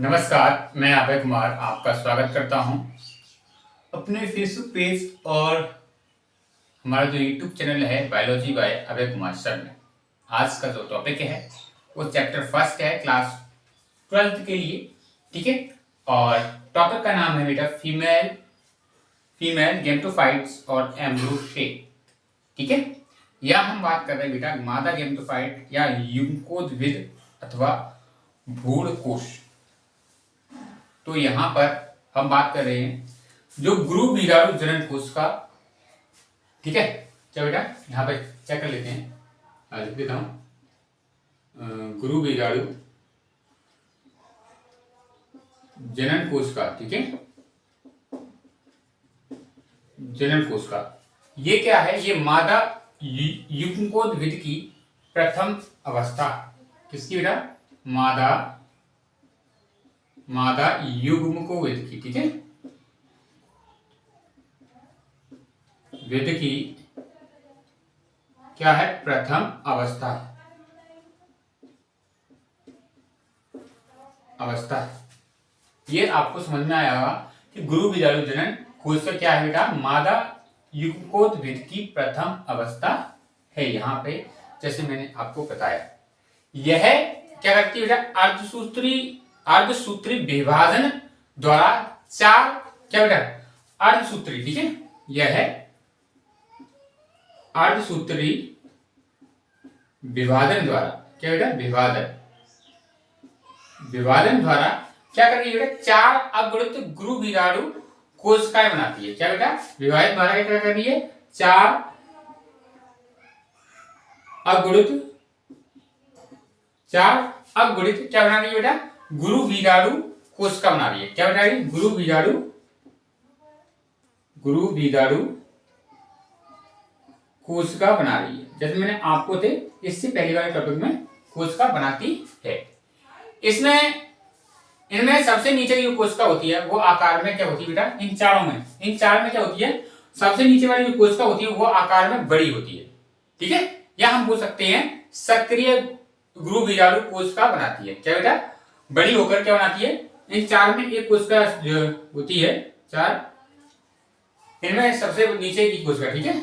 नमस्कार, मैं अभय कुमार आपका स्वागत करता हूं अपने फेसबुक पेज और हमारा जो यूट्यूब चैनल है biology by Abhay Kumar sir में। आज का जो टॉपिक है वो चैप्टर फर्स्ट है क्लास 12th के लिए, ठीक है। और टॉपिक का नाम है बेटा फीमेल गैमेटोफाइट्स और एम्ब्रियो शेप, ठीक है। या हम बात कर रहे हैं बेटा मादा गैमेटोफाइट या युग्मकोद्भिद अथवा भ्रूण कोश। तो यहां पर हम बात कर रहे हैं जो गुरु बीजाणु जनन कोश का, ठीक है। क्या बेटा यहां पर चेक कर लेते हैं, लिख देता हूं गुरु बीजाणु जनन कोश का, ठीक है। जनन कोश का ये क्या है? ये मादा युग्मकोद्भिद की प्रथम अवस्था। किसकी बेटा? मादा युग्मकोद्भिद की, ठीक है। विद की क्या है? प्रथम अवस्था। ये आपको समझ में आया होगा कि गुरु बीजाणु जनन कोश का क्या है बेटा? मादा युग्मकोद्भिद की प्रथम अवस्था है। यहां पे जैसे मैंने आपको बताया, यह क्या करती है बेटा? अर्धसूत्री विभाजन द्वारा चार, क्या बेटा? अर्धसूत्री, ठीक है। यह है अर्धसूत्री विभाजन द्वारा, क्या बेटा? विभाजन द्वारा क्या कर रही है बेटा? चार अगुणित गुरु बीजाणु कोशिकाएं बनाती है। क्या बेटा? विभाजन द्वारा क्या कर रही है? चार अगुणित क्या बना रही है बेटा? गुरु बीजाणु कोशिका बना रही है। क्या बना रही है? गुरु बीजाणु कोशिका बना रही है। जैसे मैंने आपको थे इससे पहले वाले टॉपिक में कोशिका बनाती है। इनमें सबसे नीचे की जो कोशिका होती है वो आकार में क्या होती है बेटा? इन चारों में क्या होती है? सबसे नीचे वाली जो कोशिका होती है वो आकार में बड़ी होती है, ठीक है। या हम बोल सकते हैं सक्रिय गुरु बीजाणु कोशिका बनाती है। क्या बेटा? बड़ी होकर क्या बनाती है? इन चार में एक कोशिका जो होती है, चार, इनमें सबसे नीचे की कोशिका, ठीक है।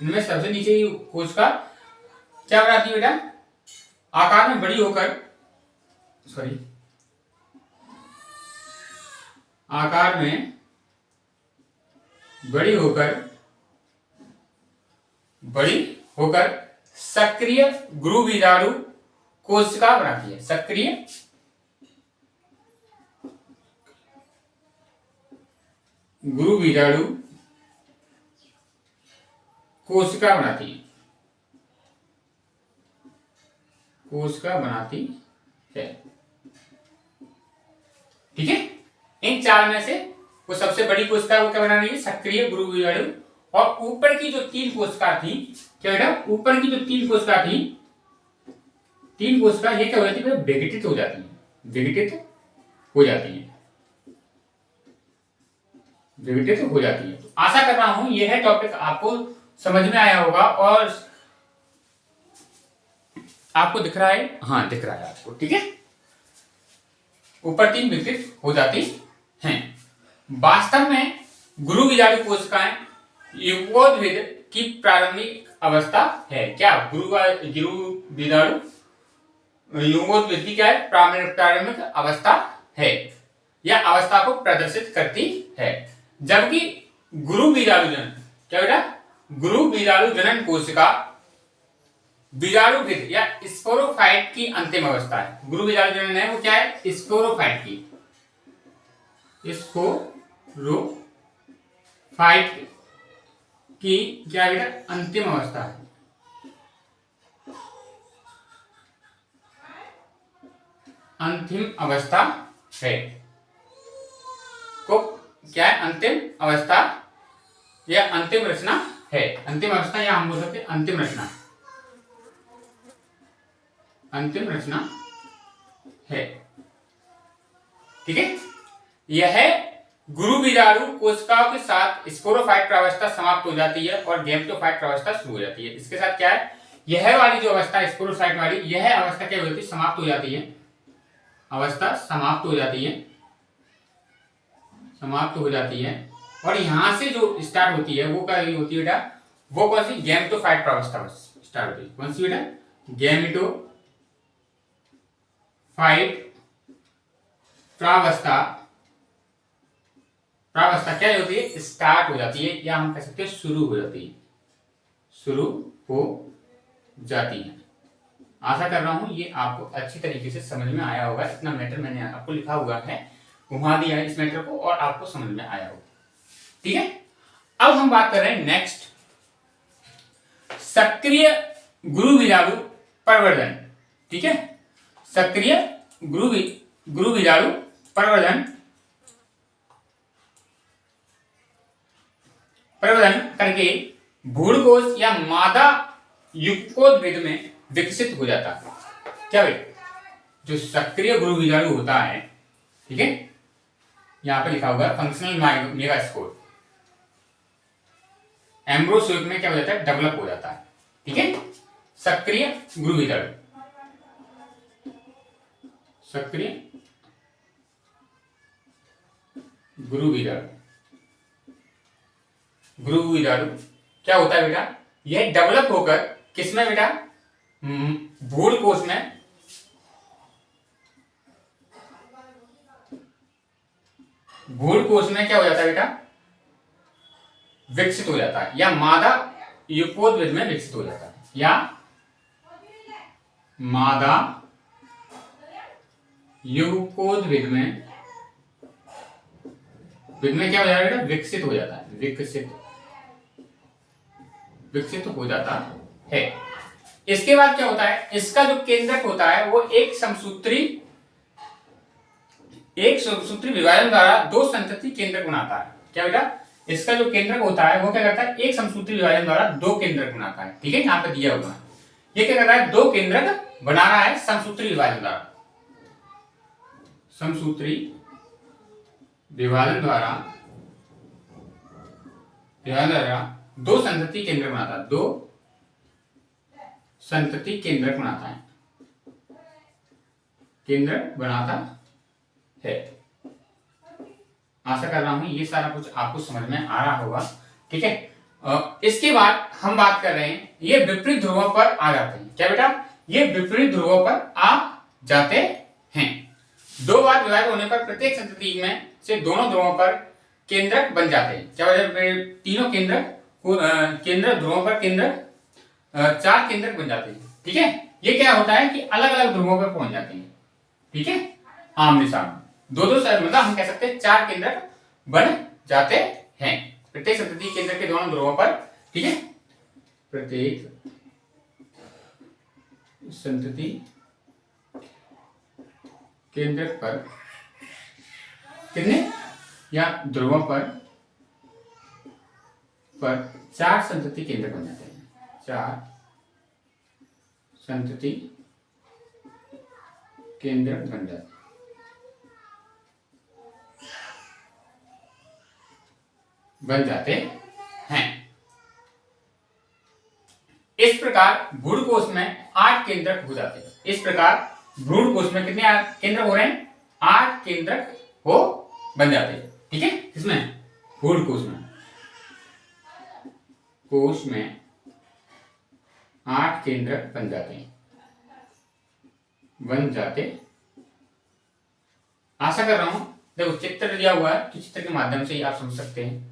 इनमें सबसे नीचे की कोशिका क्या बनाती है बेटा? आकार में बड़ी होकर, आकार में बड़ी होकर सक्रिय गुरु बीजाणु कोशिका बनाती है। सक्रिय गुरु बीजाणु कोशिका बनाती है, ठीक है। इन चार में से वो सबसे बड़ी कोशिका वो क्या बना रही है? सक्रिय गुरु बीजाणु। और ऊपर की जो तीन कोशिका थी, क्या बेटा? ऊपर की जो तीन कोशिका ये क्या हो जाती है? विघटित हो जाती है। तो आशा कर रहा हूं यह टॉपिक आपको समझ में आया होगा और आपको दिख रहा है? हाँ, दिख रहा है आपको, ठीक है। ऊपर तीन विघटित हो जाती हैं। वास्तव में गुरु बीजाणु कोशिकाएं युग्मकोद्भिद की प्रारंभिक अवस्था है। क्या? गुरु बीजाणु युग्मकोद्भिद की क्या है? प्रारंभिक अवस्था है या अवस्था को प्रदर्शित करती है। जबकि गुरु बीजाणु जनन, क्या बेटा? गुरु बीजाणु जनन कोशिका बीजाणुभिद या स्पोरोफाइट की अंतिम अवस्था है। गुरु बीजाणु जनन है वो क्या है? स्पोरोफाइट की क्या है बेटा? अंतिम अवस्था है। अंतिम अवस्था है को क्या है? अंतिम अवस्था या अंतिम रचना है। अंतिम अवस्था या हम बोल सकते हैं अंतिम रचना है, ठीक है। यह गुरु बीजाणु कोशिकाओं के साथ स्पोरोफाइट प्रावस्था समाप्त हो जाती है और गैमेटोफाइट प्रावस्था शुरू हो जाती है। इसके साथ क्या है? यह वाली जो अवस्था स्पोरोफाइट वाली, यह अवस्था क्या हो जाती है? समाप्त हो जाती है। अवस्था समाप्त हो जाती है, समाप्त हो जाती है। और यहां से जो स्टार्ट होती है वो क्या होती है बेटा, वो कौन सी, गैमेटोफाइट प्रावस्था स्टार्ट होती है। कौन सी बेटा, गैमेटोफाइट प्रावस्था, प्रावस्था क्या होती है, स्टार्ट हो जाती है, या हम कह सकते हैं शुरू हो जाती है, शुरू हो जाती है। आशा कर रहा हूं ये आपको अच्छी तरीके से समझ में आया होगा। इतना मैटर मैंने आपको लिखा हुआ है, घुमा दिया है इस मैटर को, और आपको समझ में आया होगा। ठीक है, अब हम बात कर रहे हैं नेक्स्ट, सक्रिय गुरुविजाणु प्रवर्धन। ठीक है, सक्रिय गुरुविजाणु प्रवर्धन करके भ्रूणकोश या मादा युक्कोद्भिद में विकसित हो जाता है। क्या भाई, जो सक्रिय गुरुविजाणु होता है, ठीक है, यहां पे लिखा हुआ है फंक्शनल मेगास्पोर, एम्ब्रोस्यूट में क्या हो जाता है, डेवलप हो जाता है। ठीक है, सक्रिय गुरुविजाणु, सक्रिय गुरुविजाणु, गुरुविजाणु क्या होता है बेटा, यह डेवलप होकर किसमें बेटा, भ्रूणकोश में, भ्रूणकोश में क्या हो जाता है बेटा, विकसित हो जाता है, या मादा युक्कोद्भिद में विकसित हो जाता है, या मादा युक्कोद्भिद में क्या हो जाता है बेटा, विकसित हो जाता है, विकसित हो जाता है। इसके बाद क्या होता है, इसका जो केंद्रक होता है वो एक समसूत्री विभाजन द्वारा दो संतति केंद्रक बनाता है। क्या बेटा, इसका जो केंद्रक होता है वो क्या करता है, एक समसूत्री विभाजन द्वारा दो केंद्रक बनाता है। ठीक है, यहाँ पे दिया हुआ है, ये क्या कर रहा है, दो केंद्रक बना रहा है समसूत्री विभाजन द्वारा, समसूत्री विभाजन द्वारा दो संतति केंद्रक बनाता है, दो संतति केंद्रक बनाता है, केंद्रक बनाता है। आशा कर रहा हूं ये सारा कुछ आपको समझ में आ रहा होगा। ठीक है, इसके बाद हम बात कर रहे हैं, ये विपरीत ध्रुवों पर आ जाते हैं। क्या बेटा, ये विपरीत ध्रुवों पर आ जाते हैं। दो बार विभाजित होने पर प्रत्येक संतति में से दोनों ध्रुवों पर केंद्रक बन जाते हैं। क्या तीनों केंद्र ध्रुवों पर चार केंद्रक बन जाते हैं। ठीक है, ये क्या होता है कि अलग अलग ध्रुवों पर पहुंच जाते हैं। ठीक है, आमने सामने दो साइड, मतलब हम कह सकते हैं चार केंद्रक बन जाते हैं प्रत्येक संतति केंद्र के दोनों ध्रुवों पर। ठीक है, प्रत्येक संतति केंद्र पर कितने, या ध्रुवों पर चार संतति केंद्र बन जाते हैं, चार संतति केंद्र बन जाते हैं। इस प्रकार भ्रूणकोश में 8 केंद्रक हो जाते हैं। इस प्रकार भ्रूणकोश में कितने केंद्रक हो रहे हैं, 8 केंद्रक हो बन जाते हैं। ठीक है, इसमें भ्रूणकोश में 8 केंद्रक बन जाते। आशा कर रहा हूं, देखो चित्र दिया हुआ है तो चित्र के माध्यम से ही आप समझ सकते हैं।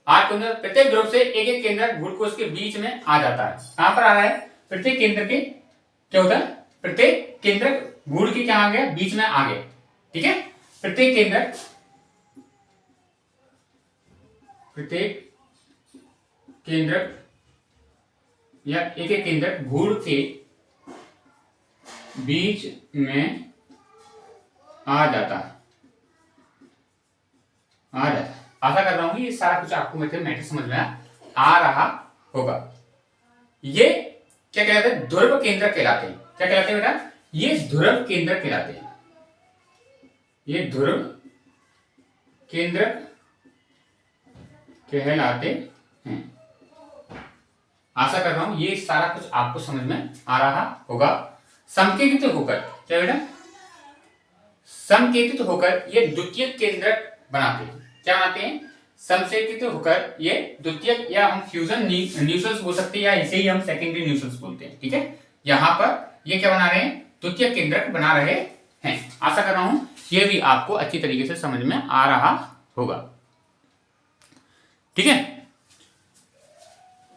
8 केंद्र, प्रत्येक ध्रुव से एक एक केंद्रक भ्रूणकोश के बीच में आ जाता है। कहां पर आ रहा है, प्रत्येक केंद्र के क्या होता है, प्रत्येक केंद्रक भ्रूण के क्या आ गया, बीच में आ गया। ठीक है, प्रत्येक केंद्रक या एक एक केंद्रक भ्रूण के बीच में आ जाता है। आशा कर रहा हूं ये सारा कुछ आपको मैटर समझ में आ रहा होगा। ये क्या कहलाते हैं, ध्रुव केंद्रक कहलाते हैं। क्या कहलाते हैं बेटा, ये ध्रुव केंद्रक कहलाते हैं। ये ध्रुव केंद्रक कहलाते हैं। आशा कर रहा हूं ये सारा कुछ आपको समझ में आ रहा होगा। समकेंद्रित होकर, क्या बेटा, समकेंद्रित होकर ये द्वितीयक केंद्रक बनाते हैं। क्या बनाते हैं? समकेंद्रित होकर ये द्वितीयक, या हम फ्यूजन न्यूक्लियस बोल सकते हैं, या इसे ही हम सेकेंडरी न्यूक्लियस बोलते हैं। ठीक है, यहाँ पर ये क्या बना रहे हैं? द्वितीयक केंद्रक बना रहे हैं। आशा कर रहा हूं ये भी आपको अच्छी तरीके से समझ में आ रहा होगा। ठीक है,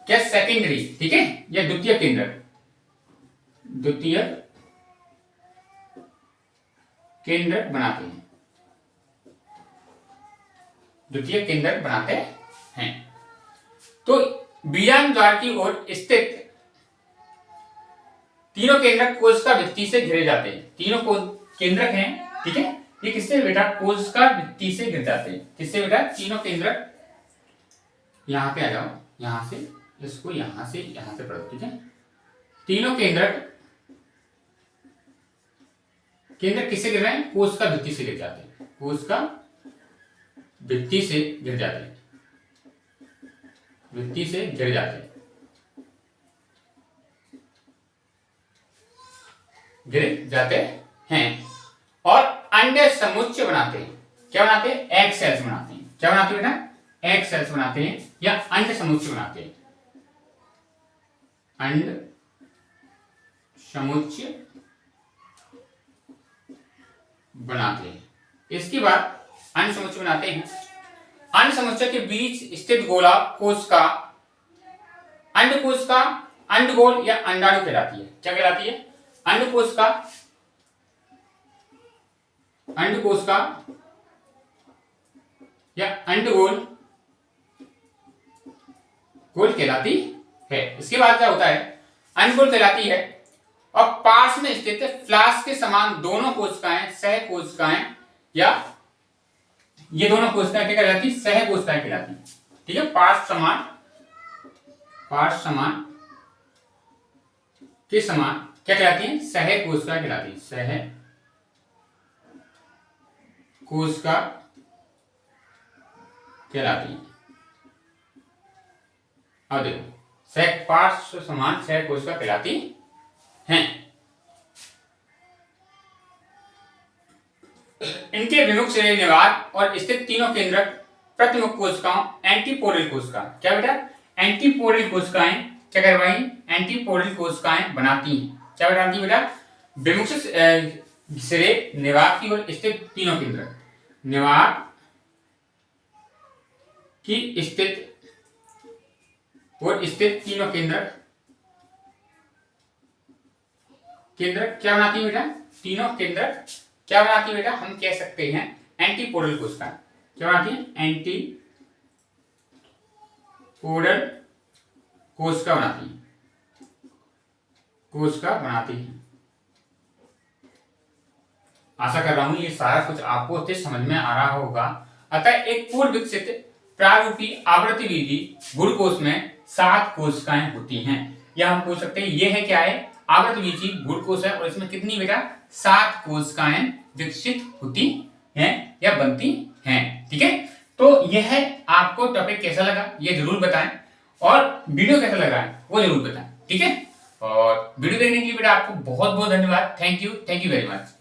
क्या सेकेंडरी, ठीक है, यह द्वितीयक केंद्रक, द्वितीयक केंद्रक बनाते हैं, द्वितीयक केंद्रक बनाते हैं। तो बीजांड द्वार की ओर स्थित तीनों केंद्रक कोशिका भित्ति से घिरे जाते हैं। तीनों केंद्रक हैं, ठीक है, ये किससे बेटा? कोशिका भित्ति से घिर जाते हैं। किससे बेटा? तीनों केंद्रक, यहां पे आ जाओ, यहां से इसको यहां से पढ़ो। ठीक है, तीनों केंद्रक किससे गिर रहे हैं? कोशिका भित्ति से गिर जाते हैं। कोशिका भित्ति से गिर जाते हैं, भित्ति से गिर जाते हैं, गिर जाते हैं और अंडे समुच्चय बनाते हैं। क्या बनाते हैं? एग सेल्स बनाते हैं। क्या बनाते हैं बेटा? एग सेल्स बनाते हैं या अंड समुच्चय बनाते हैं। अंड समुच्चय बनाते हैं। इसके बाद अंड समुच्चय बनाते हैं। अंड समुच्चय के बीच स्थित गोला कोशिका अंड कोशिका अंडगोल या अंडाणु कहलाती है। क्या कहलाती है? अंड कोशिका या अंडगोल कहलाती है। इसके बाद क्या होता है? अंडगोल कहलाती है और पार्श्व में स्थित फ्लास्क के समान दोनों कोशिकाएं सह कोशिकाएं, या ये दोनों कोशिकाएं क्या कहलाती? सह कोशिकाएं कहलाती। ठीक है, पार्श्व समान के समान क्या कहलाती है? सह कोशिका कहलाती। सह कोशिका कहलाती। अब देखो, सह पार्श्व समान सह कोशिका कहलाती हैं। इनके विमुख से निवात और स्थित तीनों केंद्रक प्रतिमुख कोशिकाओं एंटीपोडल कोशिका, क्या बेटा? एंटीपोडल कोशिकाएं क्या करवाई? एंटीपोडल कोशिकाएं बनाती हैं। क्या बनाती बेटा? विमुख से निवात की ओर स्थित तीनों केंद्रक, निवात की स्थित और स्थित तीनों केंद्रक क्या बनाती है बेटा? तीनों केंद्रक क्या बनाती है बेटा? हम कह सकते हैं एंटीपोडल कोशिका। क्या बनाती है? एंटीपोडल कोशिका बनाती है, कोशिका बनाती है। आशा कर रहा हूं ये सारा कुछ आपको अच्छे समझ में आ रहा होगा। अतः एक पूर्व विकसित प्रारूपी आवृत्ति विधि गुणकोश में 7 कोशिकाएं होती हैं। या हम पूछ सकते हैं ये है क्या है? आवृत्ति विधि गुणकोश है और इसमें कितनी बेटा? 7 कोशिकाएं विकसित होती हैं या बनती हैं। ठीक है, तो यह आपको टॉपिक कैसा लगा ये जरूर बताएं और वीडियो कैसा लग रहा है वो जरूर बताएं। ठीक है, और वीडियो देखने के लिए बेटा आपको बहुत बहुत धन्यवाद। Thank you very much.